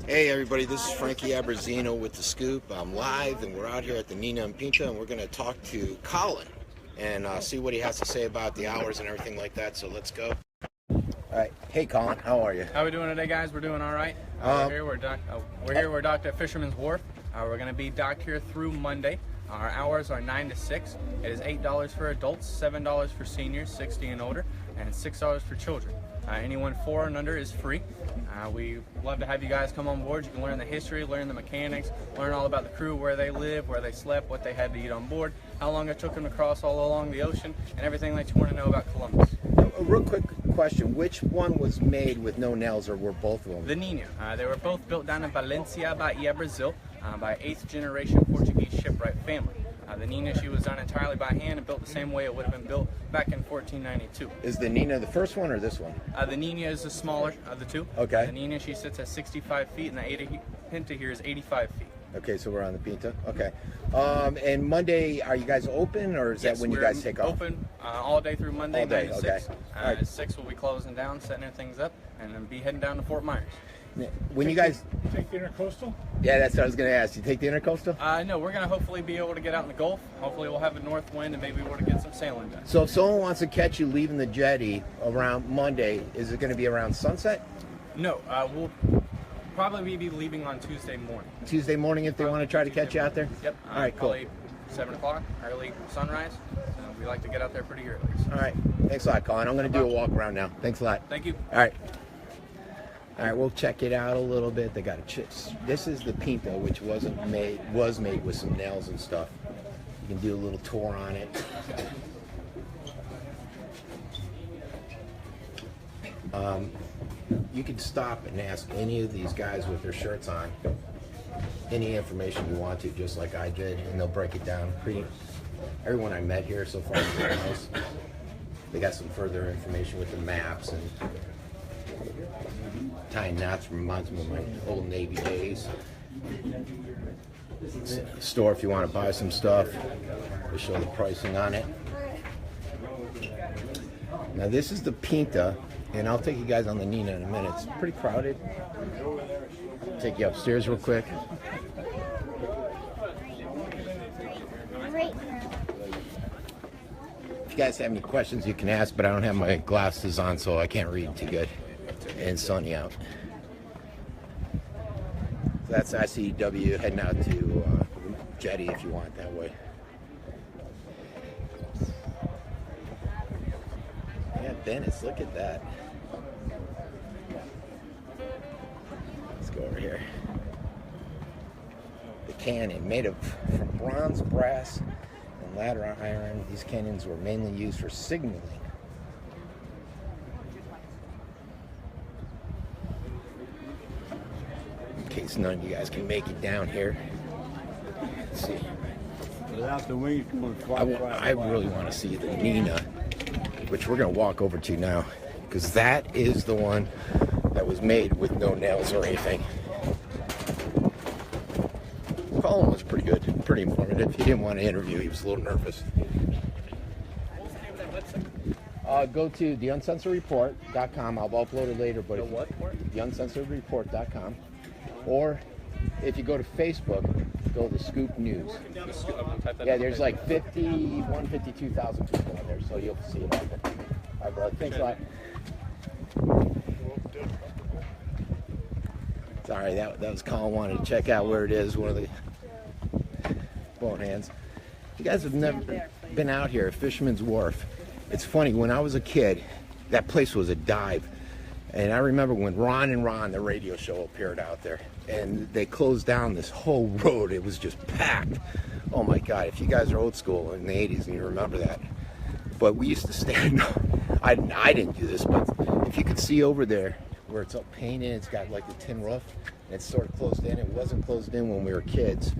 Hey everybody, this is Frankie Abbruzzino with The Scoop. I'm live and we're out here at the Nina and Pinta and we're going to talk to Colin and see what he has to say about the hours and everything like that, so let's go. Alright, hey Colin, how are you? How we doing today, guys? We're doing alright. We're docked at Fisherman's Wharf. We're going to be docked here through Monday. Our hours are 9 to 6. It is $8 for adults, $7 for seniors, 60 and older, and $6 for children. Anyone 4 and under is free. We love to have you guys come on board. You can learn the history, learn the mechanics, learn all about the crew, where they live, where they slept, what they had to eat on board, how long it took them to cross all along the ocean, and everything that you want to know about Columbus. A real quick question, which one was made with no nails, or were both of them? The Nina. They were both built down in Valencia, Bahia, Brazil, by 8th generation Portuguese shipwright family. The Nina, she was done entirely by hand and built the same way it would have been built back in 1492. Is the Nina the first one or this one? The Nina is the smaller of the two. Okay. The Nina, she sits at 65 feet, and the Pinta here is 85 feet. Okay, so we're on the Pinta. Okay. And Monday, are you guys open, or is that when you guys take off? Open all day through Monday, all day, 9 to 6. Right. At 6 we'll be closing down, setting things up, and then be heading down to Fort Myers. When you guys take the intercoastal? Yeah, that's what I was going to ask. You take the intercoastal? No, we're going to hopefully be able to get out in the Gulf. Hopefully we'll have a north wind and maybe we'll get some sailing done. So if someone wants to catch you leaving the jetty around Monday, is it going to be around sunset? No, we'll probably be leaving on Tuesday morning. Tuesday morning if they want to try to catch you out there? Yep. All right, cool. Probably 7 o'clock, early sunrise. We like to get out there pretty early. So. All right. Thanks a lot, Colin. I'm going to do a walk around now. Thanks a lot. Thank you. All right. All right, we'll check it out a little bit. They got a chips. This is the Pinta, which was made with some nails and stuff. You can do a little tour on it. You can stop and ask any of these guys with their shirts on any information you want to, just like I did, and they'll break it down. Everyone I met here so far is very nice. They got some further information with the maps and tying knots. Reminds me of my old Navy days. Store if you want to buy some stuff. They show the pricing on it. Now this is the Pinta, and I'll take you guys on the Nina in a minute. It's pretty crowded. I'll take you upstairs real quick. If you guys have any questions, you can ask, but I don't have my glasses on, so I can't read too good. And sunny out. So that's ICW heading out to Jetty if you want that way. Yeah, Venice, look at that. Let's go over here. The cannon, made from bronze, brass, and ladder iron. These cannons were mainly used for signaling. In case none of you guys can make it down here. Let's see. Without the wings going I really want to see the Nina, which we're going to walk over to now, because that is the one that was made with no nails or anything. Colin was pretty good, pretty informative. He didn't want to interview, he was a little nervous. What was the name of that website? Go to theuncensoredreport.com. I'll upload it later, but theuncensoredreport.com. Or if you go to Facebook, go to Scoop News. Yeah, there's like 52,000 people on there, so you'll see it all there. All right, brother. Thanks a lot. Sorry, that was Colin wanted to check out where it is, one of the boat hands. You guys have never been out here at Fisherman's Wharf. It's funny, when I was a kid, that place was a dive. And I remember when Ron and Ron, the radio show, appeared out there, and they closed down this whole road. It was just packed. Oh my God, if you guys are old school in the 80s and you remember that. But we used to stand, I didn't do this, but if you could see over there where it's up painted, it's got like the tin roof, and it's sort of closed in. It wasn't closed in when we were kids.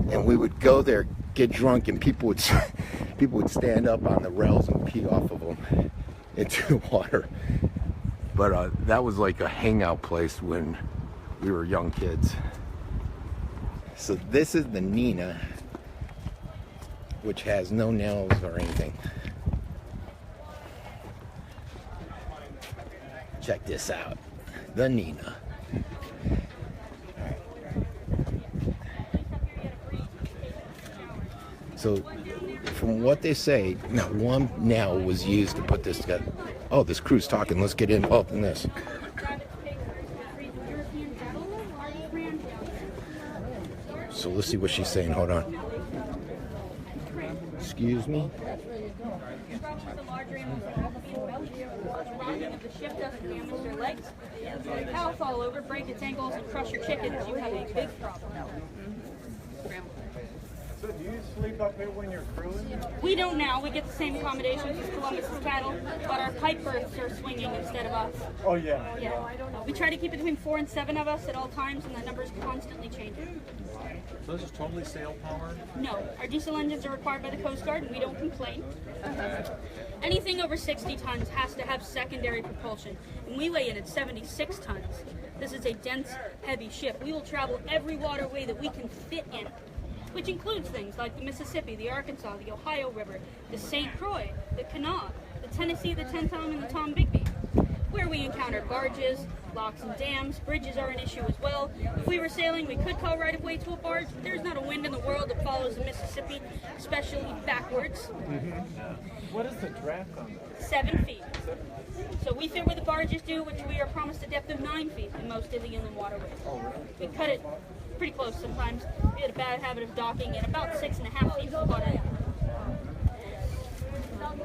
And we would go there, get drunk, and people would stand up on the rails and pee off of them into the water. But that was like a hangout place when we were young kids. So this is the Nina, which has no nails or anything. Check this out, the Nina. So, from what they say, now one nail was used to put this together. Oh, this crew's talking. Let's get involved in this. So let's see what she's saying. Hold on. Excuse me. The ship doesn't damage their legs. The cow fall over, break its ankles, and crush your chickens. You have a big problem. So do you sleep up here when you're crewing? We don't now. We get the same accommodations as Columbus's cattle, but our pipe berths are swinging instead of us. Oh, yeah. Yeah. We try to keep it between 4 and 7 of us at all times, and that number is constantly changing. So this is totally sail powered? No, our diesel engines are required by the Coast Guard, and we don't complain. Anything over 60 tons has to have secondary propulsion, and we weigh in at 76 tons. This is a dense, heavy ship. We will travel every waterway that we can fit in, which includes things like the Mississippi, the Arkansas, the Ohio River, the St. Croix, the Kanawha, the Tennessee, the Tenn-Tom, and the Tom Bigby. Where we encounter barges, locks and dams, bridges are an issue as well. If we were sailing, we could call right of way to a barge. There's not a wind in the world that follows the Mississippi, especially backwards. What is the draft on that? 7 feet. So we fit where the barges do, which we are promised a depth of 9 feet in most of the inland waterways. We cut it pretty close sometimes. We had a bad habit of docking at about 6.5 feet from bottom.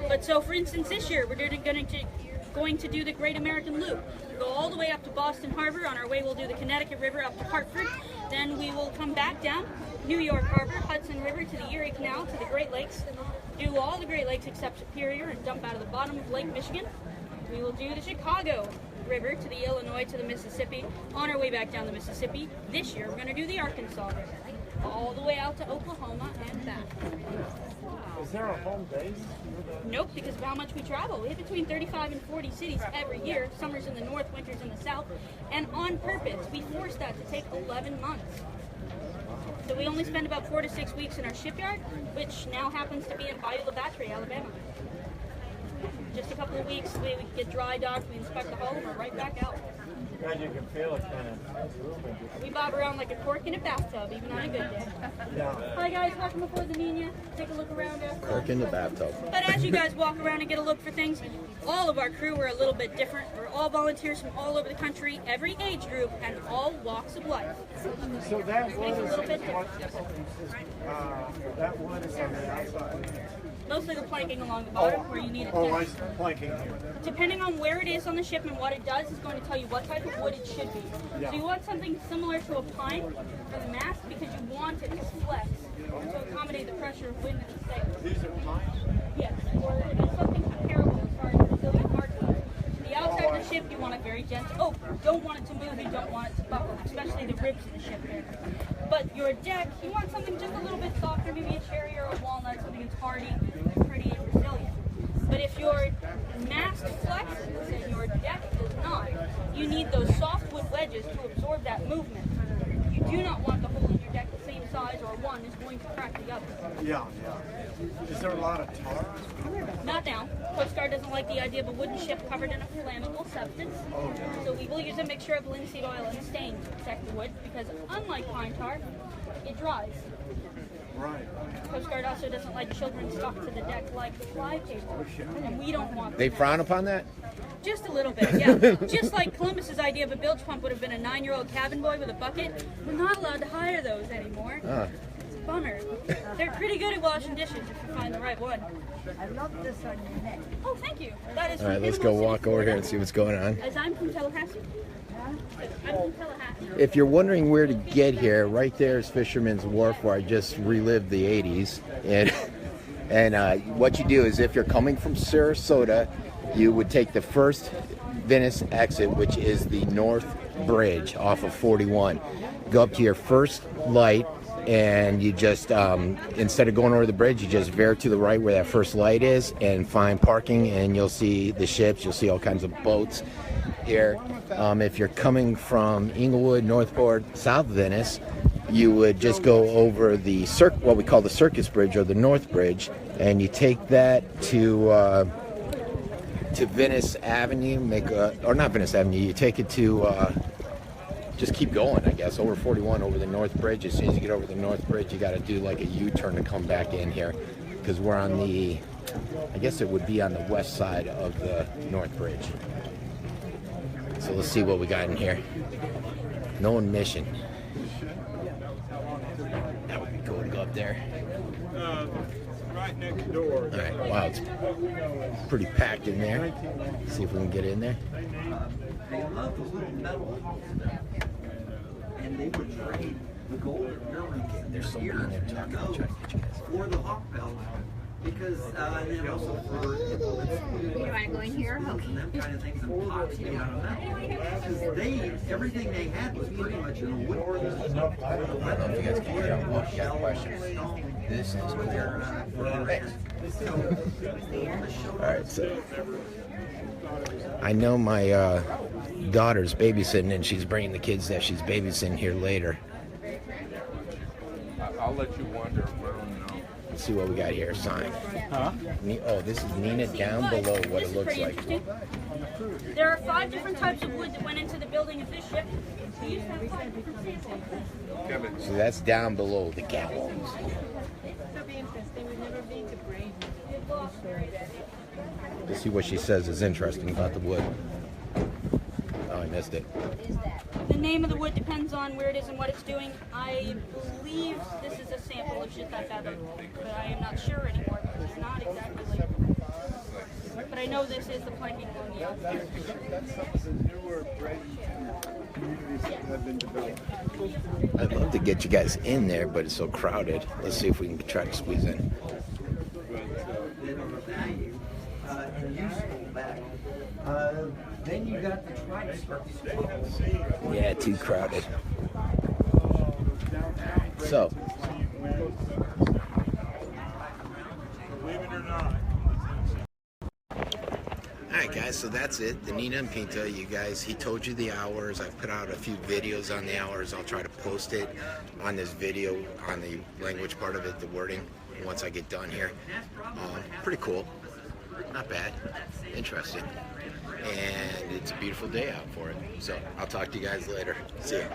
But so, for instance, this year we're going to do the Great American Loop. Go all the way up to Boston Harbor. On our way, we'll do the Connecticut River up to Hartford. Then we will come back down New York Harbor, Hudson River to the Erie Canal to the Great Lakes. Do all the Great Lakes except Superior and dump out of the bottom of Lake Michigan. We will do the Chicago River to the Illinois to the Mississippi. On our way back down the Mississippi, this year we're going to do the Arkansas River, all the way out to Oklahoma and back. Is there a home base? Nope, because of how much we travel. We hit between 35 and 40 cities every year. Summers in the north, winters in the south. And on purpose, we forced that to take 11 months. So we only spend about 4 to 6 weeks in our shipyard, which now happens to be in Bayou La Battery, Alabama. Just a couple of weeks, we get dry docked, we inspect the hull, and we're right back out. And you can feel it kind of moving. We bob around like a cork in a bathtub, even on a good day. Yeah. Hi guys, welcome aboard the Nina. Take a look around us. Cork in the bathtub. But as you guys walk around and get a look for things, all of our crew are a little bit different. We're all volunteers from all over the country, every age group, and all walks of life. So that wood Makes it a is little bit different. that wood is on the outside. Mostly the planking along the bottom where you need it. Oh, I see. Planking here. Depending on where it is on the ship and what it does is going to tell you what type of wood it should be. So you want something similar to a pine for the mast because you want it to flex to accommodate the pressure of wind in the sail. These are pines? Yes, or something comparable as far as Brazilian hardwood. The outside of the ship, you want it very gentle. Oh, don't want it to move, you don't want it to buckle, especially the ribs of the ship there. But your deck, you want something just a little bit softer, maybe a cherry or a walnut, something that's hardy, pretty, and resilient. But if your mast flexes and your deck does not, you need those softwood wedges to absorb that movement. You do not want the hole in your deck the same size or one is going to crack the other. Yeah, yeah. Is there a lot of tar? Not now. Coast Guard doesn't like the idea of a wooden ship covered in a flammable substance. So we will use a mixture of linseed oil and stain to protect the wood because unlike pine tar, it dries. Right. Coast Guard also doesn't like children stuck to the deck like fly paper. And we don't want They that. frown upon that? Just a little bit, yeah. Just like Columbus's idea of a bilge pump would have been a 9-year-old cabin boy with a bucket, we're not allowed to hire those anymore. It's a bummer. They're pretty good at washing dishes if you find the right one. I love this on your neck. Oh, thank you. That is All right, from let's Panama go City, walk over here and see what's going on. As I'm from Tallahassee. I'm from Tallahassee. If you're wondering where to get here, right there is Fisherman's Wharf, where I just relived the 80s. And what you do is if you're coming from Sarasota, you would take the first Venice exit, which is the North Bridge off of 41. Go up to your first light, and you just, instead of going over the bridge, you just veer to the right where that first light is and find parking, and you'll see the ships, you'll see all kinds of boats here. If you're coming from Inglewood, Northport, South Venice, you would just go over the what we call the Circus Bridge or the North Bridge, and you take that to Venice Avenue, or not Venice Avenue, you take it to just keep going, I guess. Over 41 over the North Bridge. As soon as you get over the North Bridge, you got to do like a U-turn to come back in here, because we're on the, I guess it would be on the west side of the North Bridge. So let's see what we got in here. No admission. That would be cool to go up there. Right next door. All right, wow, it's pretty packed in there. Let's see if we can get in there. They love those little metal halls down there. And they would trade the gold There's somebody in there talking. I'm trying to get you guys. for the hawk belt. Because, and also for You want to go in here? Okay. and them kind of things and pots made out of metal. Because everything they had was pretty much in a wood. I don't know if you guys can hear them. Oh, you got a question. This is clear. Alright, so I know my daughter's babysitting, and she's bringing the kids that she's babysitting here later. I'll let you wander around now. Let's see what we got here. Sign. Huh? Oh, this is Nina down below what it looks like. There are 5 different types of wood that went into the building of this ship. We used to have 5 different samples. So that's down below the gallows. Let's see what she says is interesting about the wood. Oh, I missed it. The name of the wood depends on where it is and what it's doing. I believe this is a sample of shit but I am not sure anymore because it's not exactly labeled. But I know this is the planking one. Yeah. That's some of the newer communities that have been developed. I'd love to get you guys in there, but it's so crowded. Let's see if we can try to squeeze in. And useful back. Then you got the tribes. Yeah, too crowded. So, Believe it or not. alright guys, so that's it. The Nina and Pinta, you guys, he told you the hours. I've put out a few videos on the hours. I'll try to post it on this video, on the language part of it, the wording, once I get done here. Pretty cool. Not bad. Interesting. And it's a beautiful day out for it. So I'll talk to you guys later. See ya.